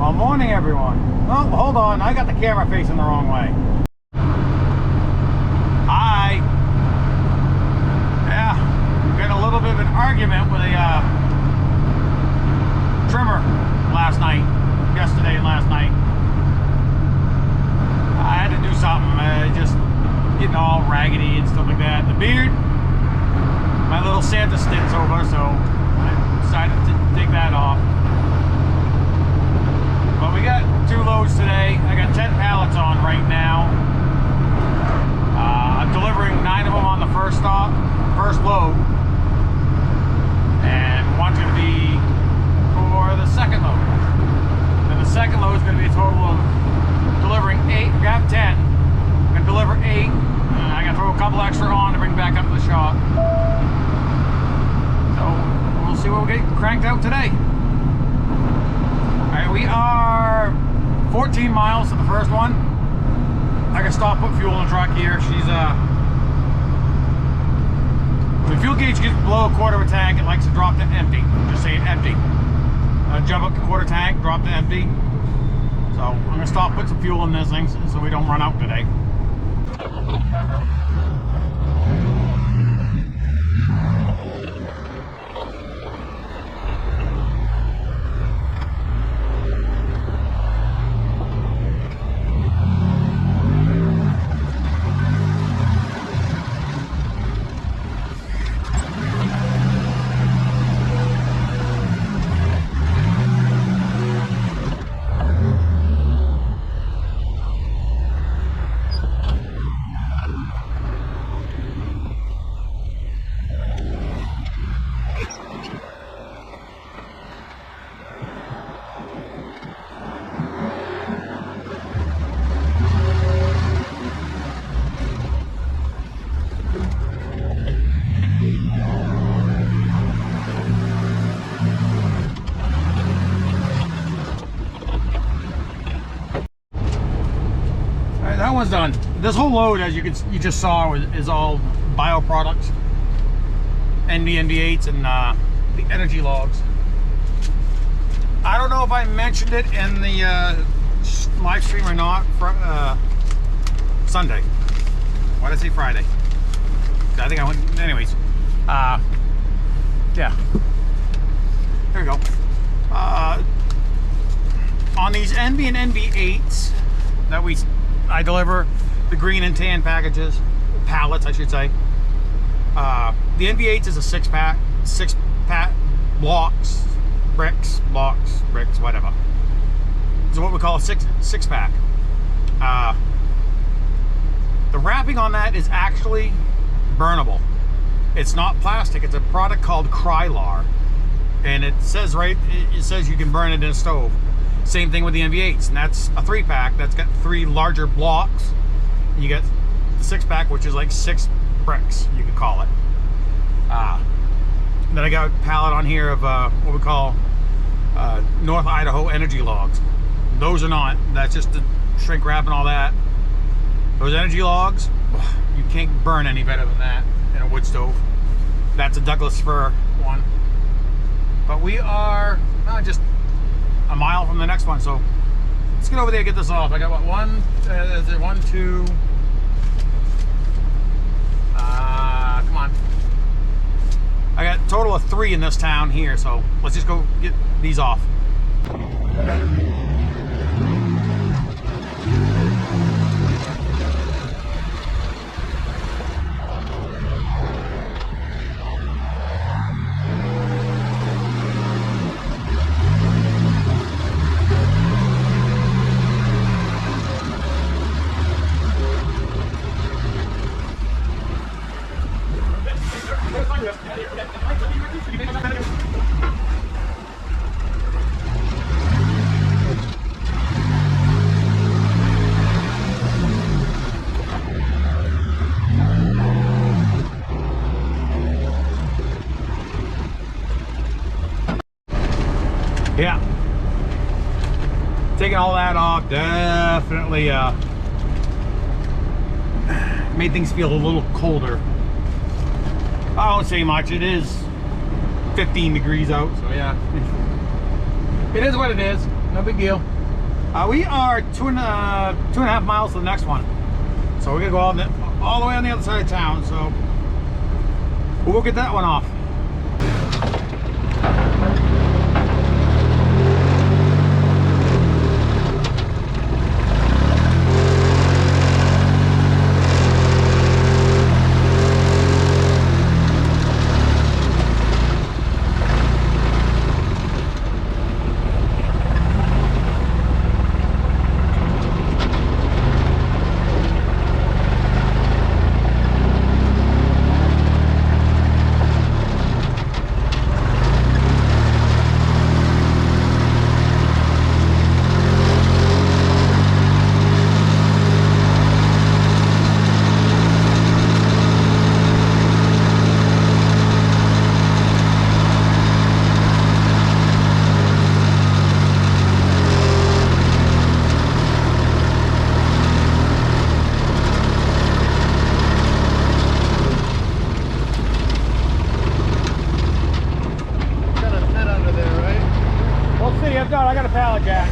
Well, morning everyone. Oh, hold on, I got the camera facing the wrong way. Hi. Yeah, we had a little bit of an argument with a trimmer yesterday and last night. I had to do something, just getting all raggedy and stuff like that. The beard, my little Santa stint's over, so I decided to take that off. But we got 2 loads today. I got 10 pallets on right now. I'm delivering 9 of them on the first load. And one's going to be for the second load. Then the second load is going to be a total of delivering 8. We have 10. I'm going to deliver 8. I got to throw a couple extra on to bring back up to the shop. So we'll see what we get cranked out today. Alright, we are 14 miles to the first one. I can stop, put fuel in the truck here. The fuel gauge gets below a quarter of a tank, it likes to drop to empty. Just saying empty. Jump up to quarter tank, drop to empty. So I'm going to stop, put some fuel in this thing so we don't run out today. That one's done. This whole load, as you just saw, is all bioproducts, NB8s, and the energy logs. I don't know if I mentioned it in the live stream or not. Sunday. Why did I say Friday? I think I went. Anyways, yeah. There we go. On these NB and NB8s that I deliver, the green and tan pallets, I should say. The NB8s is a 6-pack, 6-pack blocks, bricks, whatever. It's what we call a six-pack. The wrapping on that is actually burnable. It's not plastic. It's a product called Krylar, and it says you can burn it in a stove. Same thing with the NB8s, and that's a 3-pack that's got 3 larger blocks. You get the 6-pack, which is like 6 bricks, you could call it. Then I got a pallet on here of what we call North Idaho energy logs. Those are not. That's just the shrink wrap and all that. Those energy logs, you can't burn any better than that in a wood stove. That's a Douglas fir one. But we are just a mile from the next one, so let's get over there and get this off. I got what, 1, 2, come on. I got a total of 3 in this town here, so let's just go get these off. Yeah, taking all that off definitely made things feel a little colder. I won't say much. It is 15 degrees out, so yeah, it is what it is. No big deal. We are two and a half miles to the next one. So we're gonna go all the way on the other side of town. So we'll go get that one off. I got a pallet jack.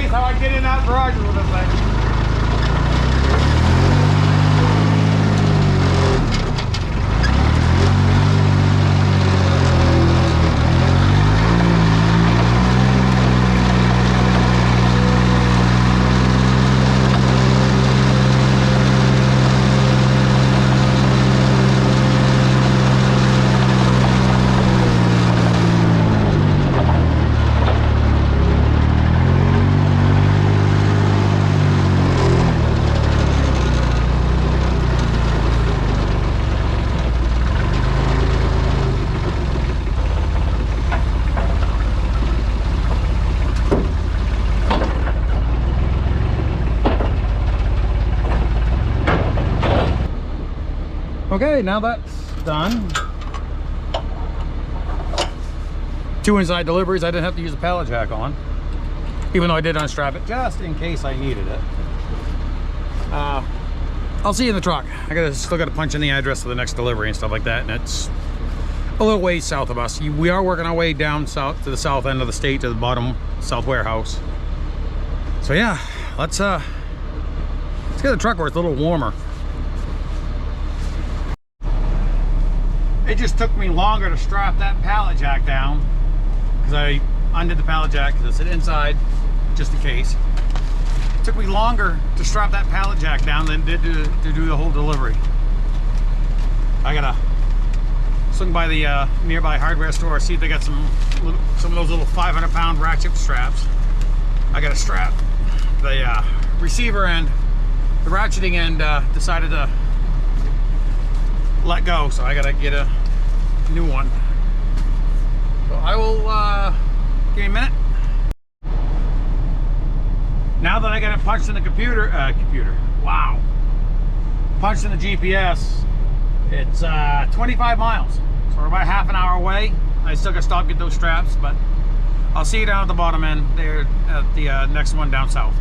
How I get in and out garages with this thing. Okay, now that's done. 2 inside deliveries. I didn't have to use a pallet jack on, even though I did unstrap it just in case I needed it. I'll see you in the truck. Still gotta punch in the address of the next delivery and stuff like that, and it's a little ways south of us. We are working our way down south to the south end of the state, to the bottom south warehouse. So yeah, let's get the truck where it's a little warmer. It just took me longer to strap that pallet jack down because I undid the pallet jack because it's inside just in case. It took me longer to strap that pallet jack down than it did to do the whole delivery. I gotta swing by the nearby hardware store, see if they got some of those little 500-pound ratchet straps. I gotta strap the receiver end. The ratcheting end decided to let go, so I gotta get a new one. So I will give me a minute. Now that I got it punched in the computer, wow, punched in the GPS, it's 25 miles, so we're about half an hour away. I still gotta stop, get those straps, but I'll see you down at the bottom end there at the next one down south.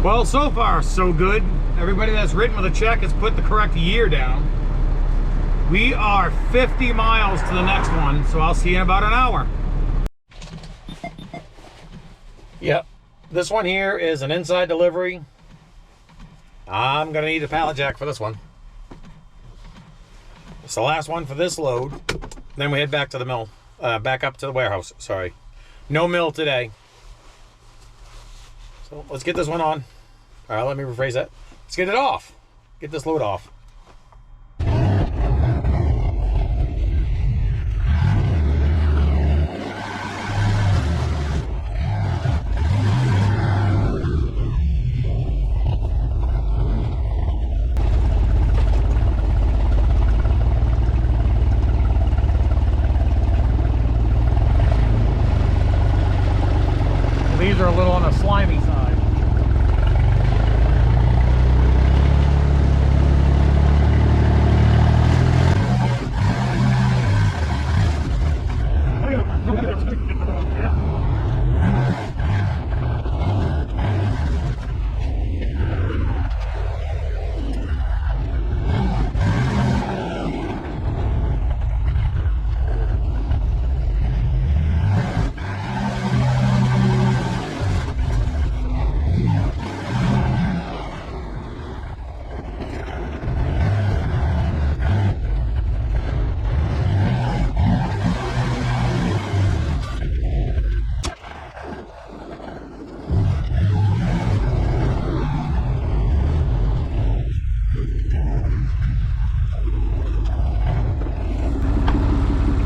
Well, so far so good. Everybody that's written with a check has put the correct year down. We are 50 miles to the next one, so I'll see you in about an hour. Yep, this one here is an inside delivery. I'm gonna need a pallet jack for this one. It's the last one for this load. Then we head back to the mill, back up to the warehouse, sorry. No mill today. So let's get this one on. All right, let me rephrase that. Let's get it off. Get this load off. These are a little on the slimy side.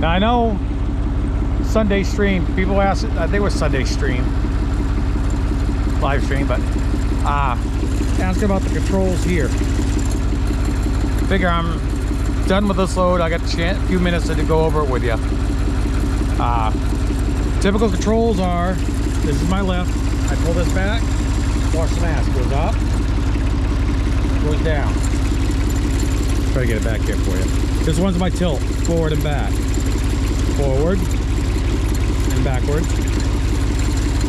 Now I know Sunday stream, people asked, I think it was Sunday stream, live stream, but ask about the controls here. Figure I'm done with this load. I got a few minutes to go over it with you. Typical controls are, this is my lift. I pull this back, wash the mask, goes up, goes down. Try to get it back here for you. This one's my tilt, forward and back. Forward and backwards.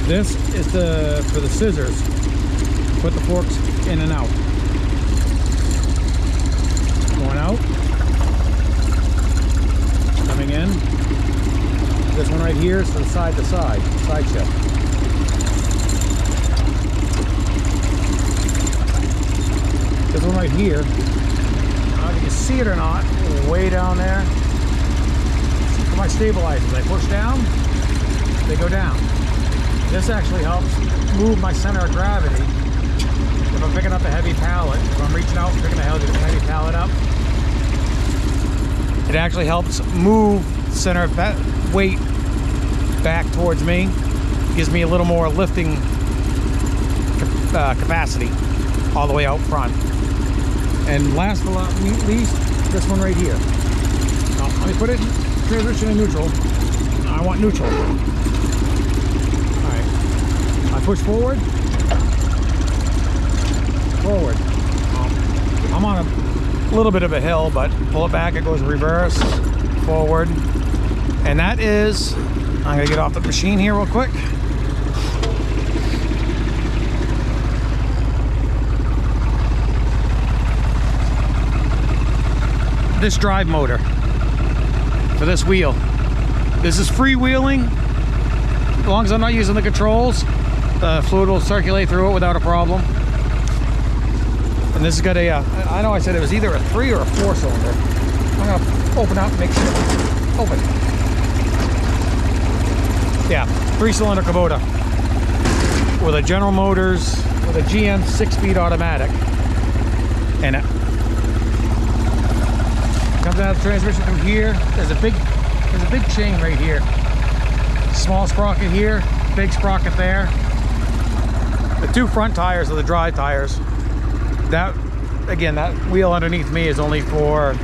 This is for the scissors. Put the forks in and out. Going out. Coming in. This one right here is for the side shift. This one right here, I don't know if you can see it or not, way down there. For my stabilizers, I push down, they go down. This actually helps move my center of gravity. If I'm picking up a heavy pallet, if I'm reaching out and picking a heavy pallet up, it actually helps move center of weight back towards me. Gives me a little more lifting capacity all the way out front. And last but not least, this one right here. Now, let me put it in transition in neutral. I want neutral. All right. I push forward. Forward. I'm on a little bit of a hill, but pull it back, it goes reverse, forward. And that is, I'm gonna get off the machine here real quick. This drive motor for this wheel. This is freewheeling. As long as I'm not using the controls, the fluid will circulate through it without a problem. And this has got a, I know I said it was either a 3 or a 4 cylinder. I'm gonna open up and make sure. Open. Yeah, 3-cylinder Kubota with a General Motors, with a GM 6-speed automatic. And it comes out of the transmission from here. There's a big chain right here. Small sprocket here, big sprocket there. The 2 front tires are the drive tires. That, again, that wheel underneath me is only for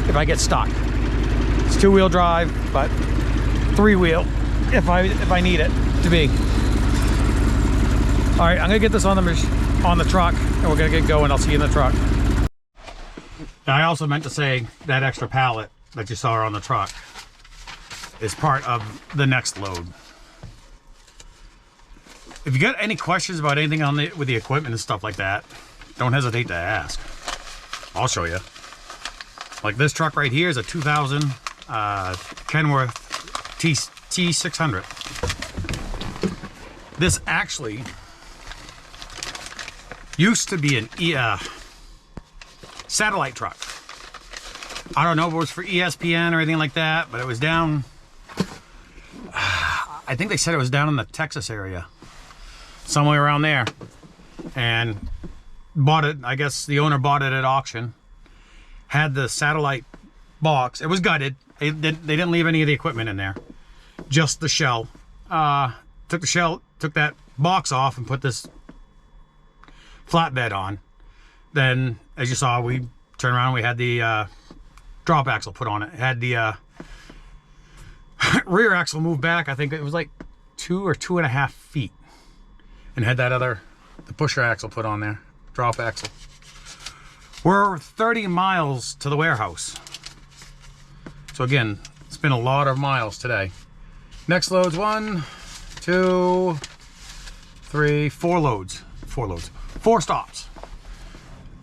if I get stuck. It's 2-wheel drive, but 3-wheel if I need it to be. All right, I'm gonna get this on the truck, and we're gonna get going. I'll see you in the truck. I also meant to say that extra pallet that you saw on the truck is part of the next load. If you got any questions about anything on with the equipment and stuff like that, don't hesitate to ask. I'll show you. Like this truck right here is a 2000 Kenworth T600. This actually used to be an satellite truck. I don't know if it was for ESPN or anything like that, but it was down, I think they said it was down in the Texas area, somewhere around there, and bought it. I guess the owner bought it at auction, had the satellite box. It was gutted. They didn't leave any of the equipment in there, just the shell. Took that box off and put this flatbed on. Then, as you saw, we turned around, we had the drop axle put on it. It had the rear axle moved back. I think it was like 2 or 2.5 feet, and had that the pusher axle put on there, drop axle. We're 30 miles to the warehouse. So again, it's been a lot of miles today. Next load's 1, 2, 3, 4 loads. 4 stops.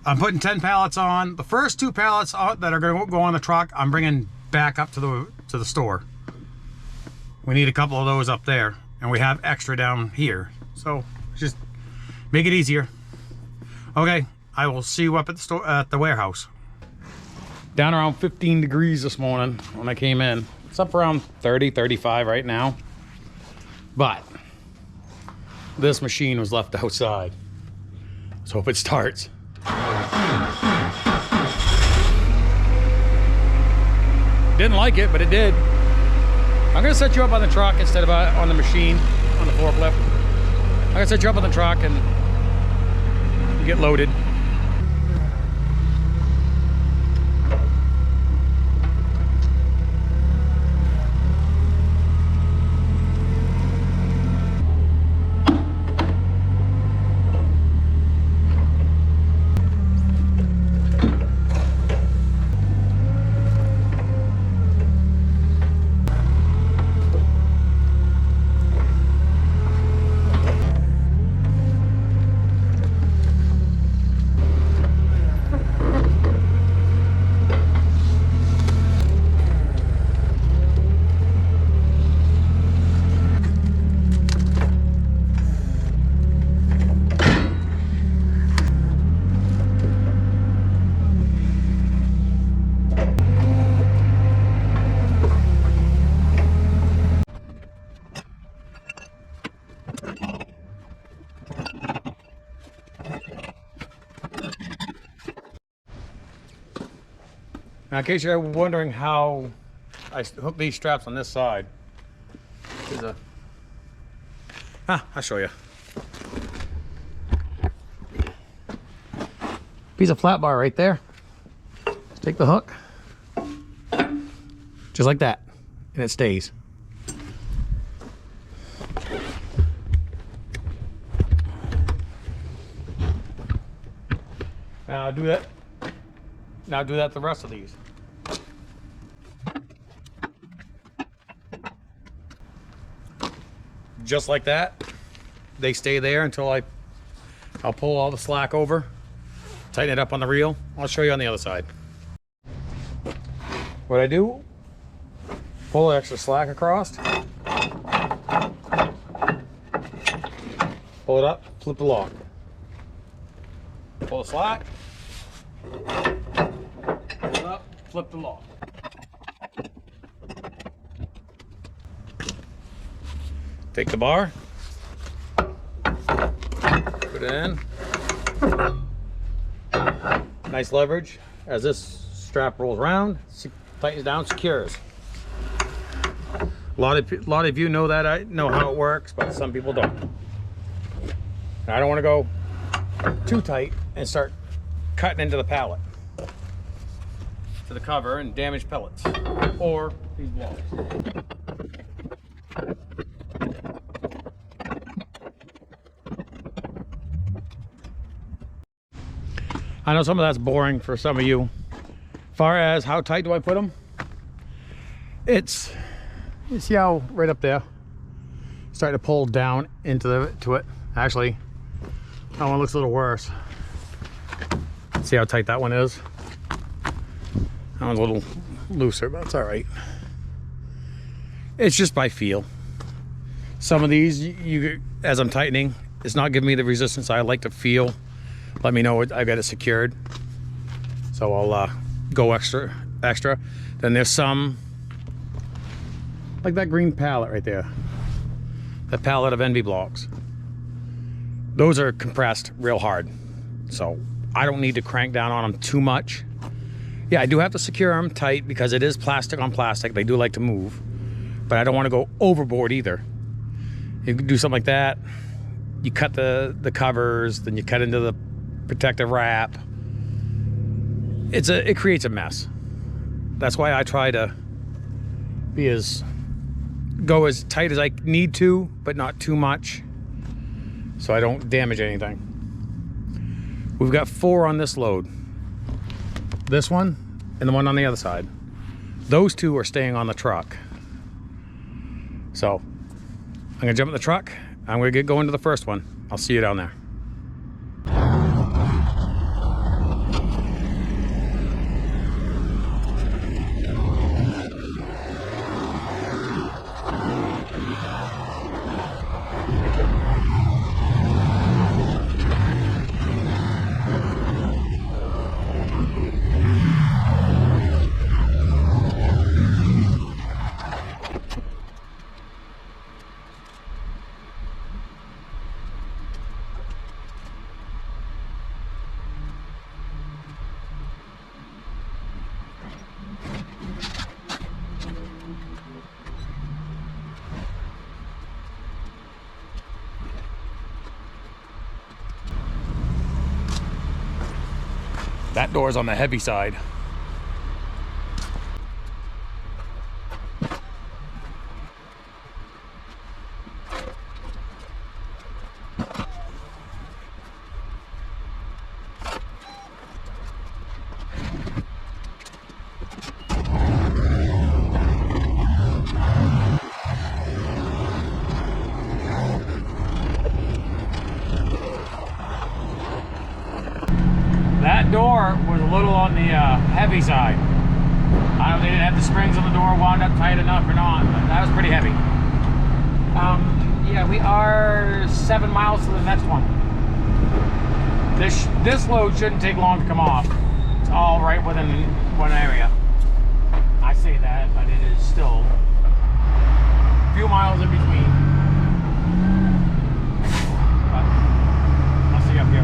I'm putting 10 pallets on. The first 2 pallets that are going to go on the truck, I'm bringing back up to the store. We need a couple of those up there, and we have extra down here. So just make it easier. Okay, I will see you up at the store, at the warehouse. Down around 15 degrees this morning when I came in. It's up around 30, 35 right now. But this machine was left outside. Let's hope it starts. Didn't like it, but it did. I'm gonna set you up on the truck instead of on the machine, on the forklift. I'm gonna set you up on the truck and you get loaded. Now, in case you're wondering how I hook these straps on this side, there's I'll show you. Piece of flat bar right there. Just take the hook, just like that, and it stays. Now do that. Now do that the rest of these. Just like that, they stay there until I'll pull all the slack over, tighten it up on the reel. I'll show you on the other side. What I do, pull the extra slack across, pull it up, flip the lock, pull the slack, pull it up, flip the lock. Take the bar, put it in. Nice leverage. As this strap rolls around, tightens down, secures. A lot of you know that. I know how it works, but some people don't. I don't want to go too tight and start cutting into the pallet, to the cover, and damage pellets or these blocks. I know some of that's boring for some of you. Far as how tight do I put them? It's, you see how right up there, starting to pull down into it. Actually, that one looks a little worse. See how tight that one is? That one's a little looser, but it's all right. It's just by feel. Some of these, as I'm tightening, it's not giving me the resistance I like to feel. Let me know I've got it secured. So I'll go extra. Then there's some, like that green pallet right there. That pallet of NV blocks. Those are compressed real hard. So I don't need to crank down on them too much. Yeah, I do have to secure them tight because it is plastic on plastic. They do like to move. But I don't want to go overboard either. You can do something like that. You cut the covers, then you cut into the protective wrap. It creates a mess. That's why I try to go as tight as I need to, but not too much, so I don't damage anything. We've got 4 on this load. This one and the one on the other side. Those 2 are staying on the truck. So I'm gonna jump in the truck. I'm gonna get going to the first one. I'll see you down there. That door's on the heavy side. That door was a little on the heavy side. I don't know if they didn't have the springs on the door wound up tight enough or not, but that was pretty heavy. Yeah, we are 7 miles to the next one. This load shouldn't take long to come off. It's all right within one area. I say that, but it is still a few miles in between. But I'll see you up here.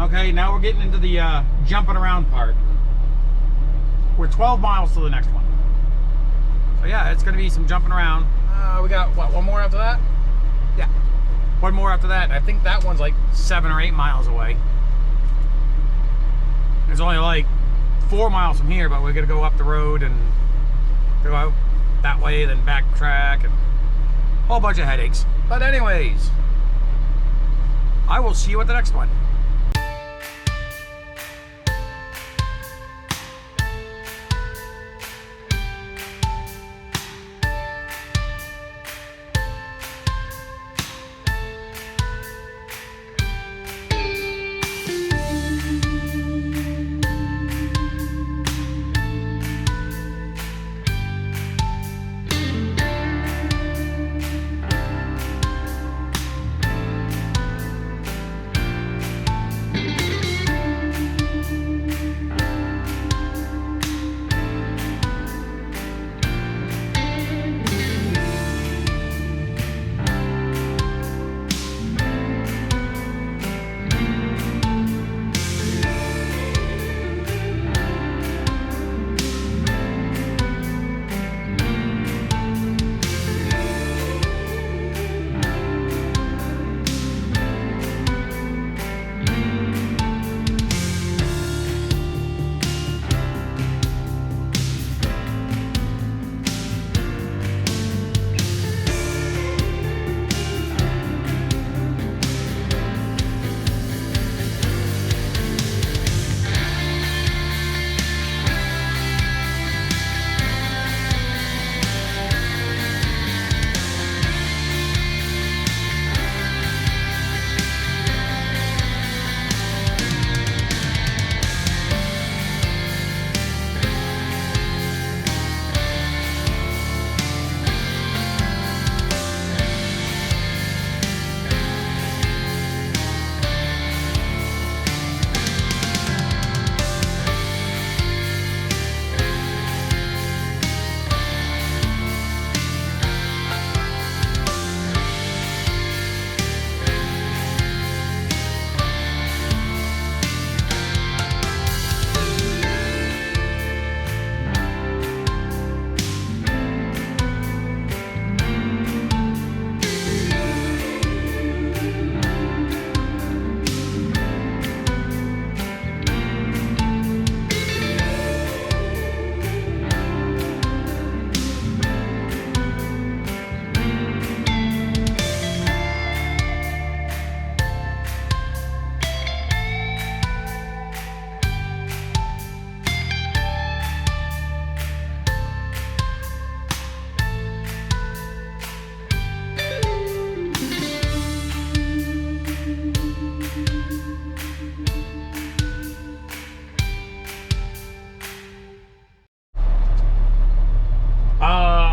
Okay, now we're getting into the jumping around part. We're 12 miles to the next one. So yeah, it's gonna be some jumping around. We got, what, one more after that? Yeah, one more after that. I think that one's like 7 or 8 miles away. There's only like 4 miles from here, but we're gonna go up the road and go out that way, then backtrack, and a whole bunch of headaches. But anyways, I will see you at the next one.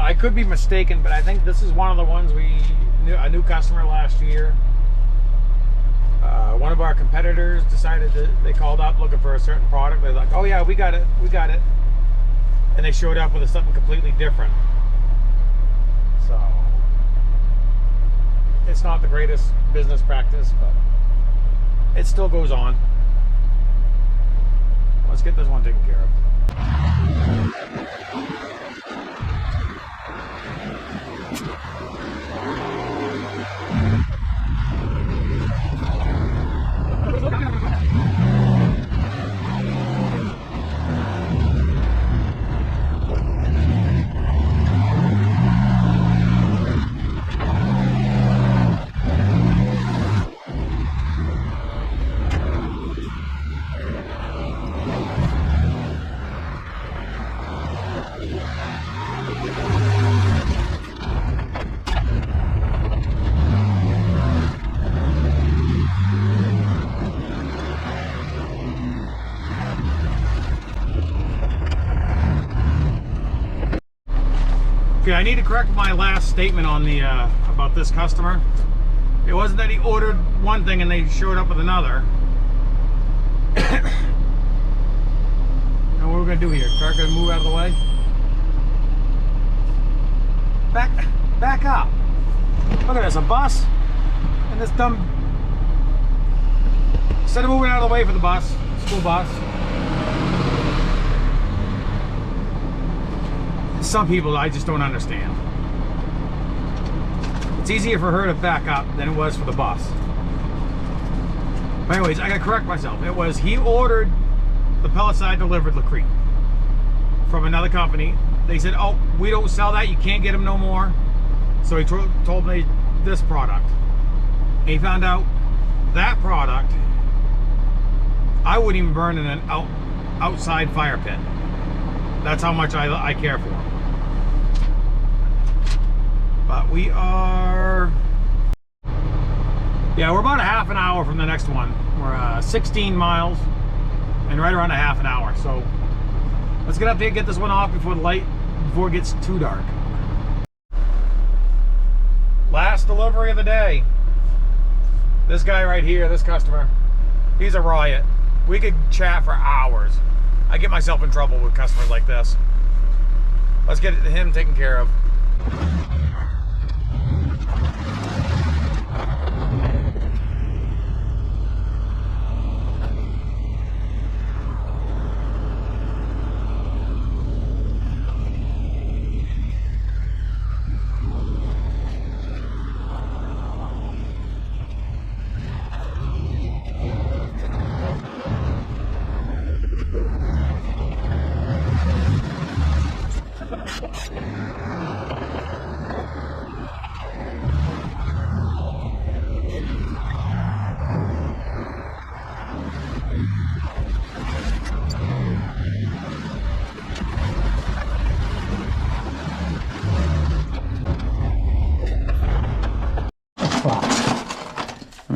I could be mistaken, but I think this is one of the ones a new customer last year. One of our competitors decided that they called up looking for a certain product. They're like, oh yeah, we got it. And they showed up with something completely different. So it's not the greatest business practice, but it still goes on. Let's get this one taken care of. Okay, I need to correct my last statement on the about this customer. It wasn't that he ordered one thing and they showed up with another. Now what are we gonna do here? Car gonna move out of the way? Back up. Look at this, a bus and this dumb. Instead of moving out of the way for the bus, school bus. Some people I just don't understand. It's easier for her to back up than it was for the bus. But anyways, I gotta correct myself. It was he ordered the pellet side delivered Logik-E from another company. They said, oh, we don't sell that, you can't get them no more. So he told me this product. And he found out that product I wouldn't even burn in an outside fire pit. That's how much I care for them. But we are, yeah, we're about a half an hour from the next one. We're 16 miles and right around a half an hour. So let's get up there and get this one off before it gets too dark. Last delivery of the day. This guy right here, this customer, he's a riot. We could chat for hours. I get myself in trouble with customers like this. Let's get him taken care of.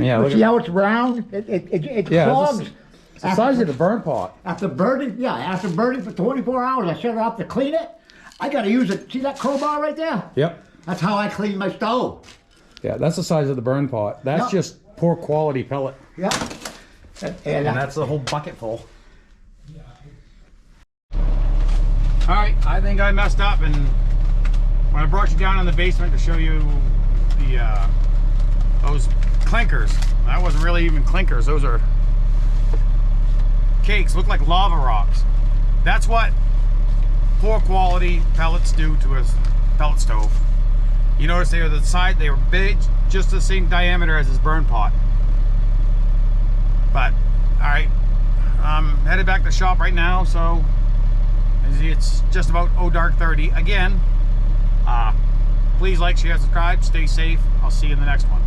Yeah, look, see how it's round? It clogs. It's the size of the burn pot. After burning for 24 hours, I shut it off to clean it. I got to use it. See that crowbar right there? Yep. That's how I clean my stove. Yeah, that's the size of the burn pot. That's just poor quality pellet. Yep. And that's the whole bucket full. All right, I think I messed up, and when I brought you down in the basement to show you the those clinkers, that wasn't really even clinkers. Those are cakes, look like lava rocks. That's what poor quality pellets do to a pellet stove. You notice they were big, just the same diameter as his burn pot. But all right, I'm headed back to the shop right now, so it's just about dark 30 again. Please like, share, subscribe, stay safe. I'll see you in the next one.